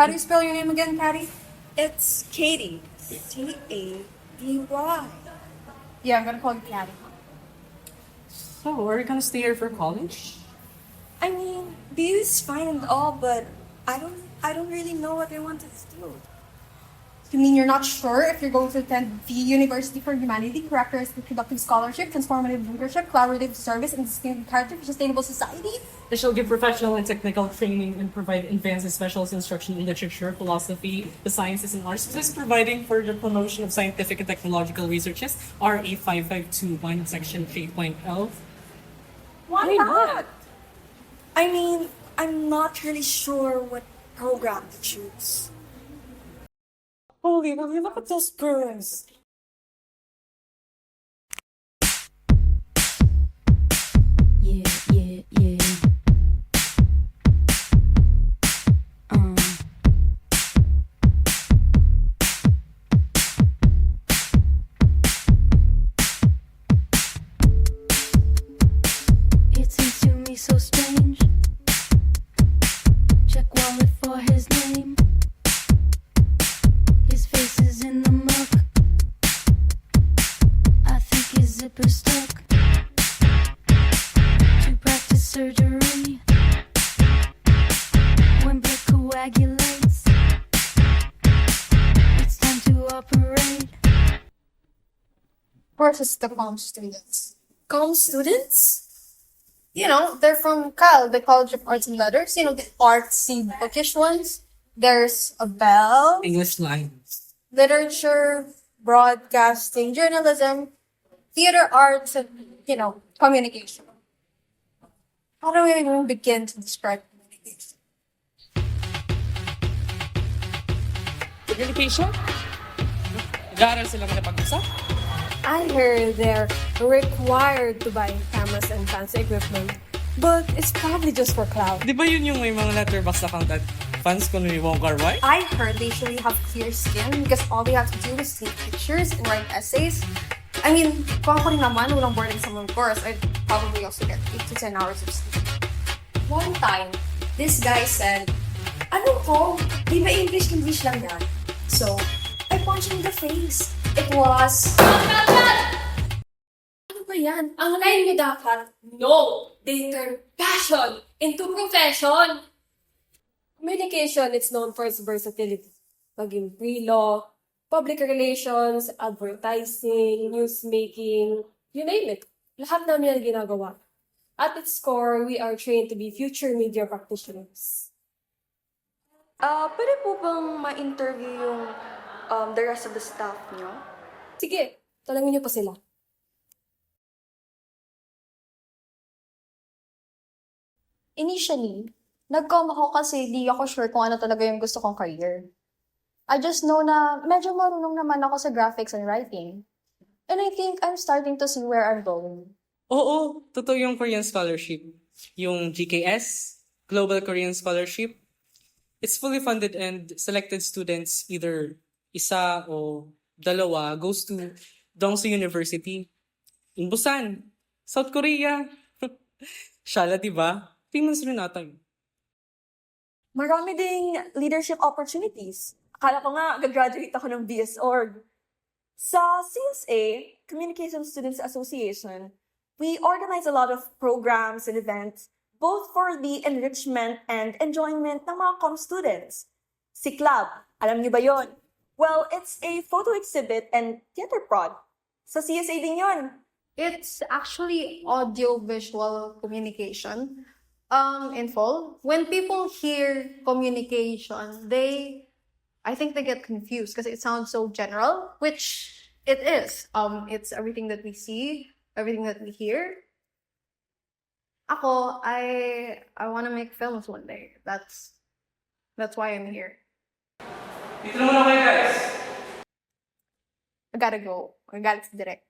How do you spell your name again, Patty? It's Katie. Cady. Yeah, I'm gonna call you Patty. So, are you gonna stay here for college? I mean, BU is fine and all, but I don't really know what I wanted to do. You mean you're not sure if you're going to attend the University for Humanity, characterized with productive scholarship, transformative leadership, collaborative service, and sustainable character for sustainable society? They shall give professional and technical training and provide advanced and specialist instruction in literature, philosophy, the sciences, and arts, thus providing for the promotion of scientific and technological researches, RA 5521, Section 3.L. Why not? I mean, I'm not really sure what program to choose. Holy, mommy, look at those girls. Yeah, yeah, yeah. Um. It seems to me so strange. Check wallet for his name. His face is in the muck. I think his zipper's stuck. To practice surgery when blood coagulates. It's time to operate. Versus the comm students. Com students? You know, they're from CAL, the College of Arts and Letters. You know, the artsy, bookish ones. There's a bell, English lines. literature, broadcasting, journalism, theater arts, and, you know, communication. How do we even begin to describe communication? Communication? Nag-aaral sila na pag-usap? I heard they're required to buy cameras and fancy equipment. But it's probably just for clout. Di ba yun yung may mga letterbox account at fans ko ni Wongkar White? I heard they usually have clear skin because all they have to do is take pictures and write essays. I mean, kung ako rin naman, walang boarding sa mga course, I'd probably also get 8 to 10 hours of sleep. One time, this guy said, ano ko, di ba English lang yan? So, I punched him in the face. It was... Ano ba yan? Ang line mo dapat, no! They turn passion into profession! Communication, it's known for its versatility. Maging pre-law, public relations, advertising, newsmaking, you name it. Lahat namin yan ginagawa. At its core, we are trained to be future media practitioners. Pwede po bang ma-interview yung the rest of the staff nyo? Sige, talangin niyo pa sila. Initially, nag-com ako kasi di ako sure kung ano talaga yung gusto kong career. I just know na medyo marunong naman ako sa graphics and writing. And I think I'm starting to see where I'm going. Oo, totoo yung Korean Scholarship. Yung GKS, Global Korean Scholarship. It's fully funded and selected students, either isa o dalawa, goes to Dongsu University in Busan, South Korea. Shala, diba? Famous rin ata yun. Marami ding leadership opportunities. Akala ko nga, gagraduate ako ng BS Org. Sa CSA, Communication Students Association, we organize a lot of programs and events, both for the enrichment and enjoyment ng mga comm students. Si Club, alam niyo ba yon? Well, it's a photo exhibit and theater prod. Sa CSA din yon. It's actually audio-visual communication. In full. When people hear communication, I think they get confused because it sounds so general, which it is. It's everything that we see, everything that we hear. Ako, I want to make films one day. That's why I'm here. Dito naman ako guys. I gotta go. I gotta direct.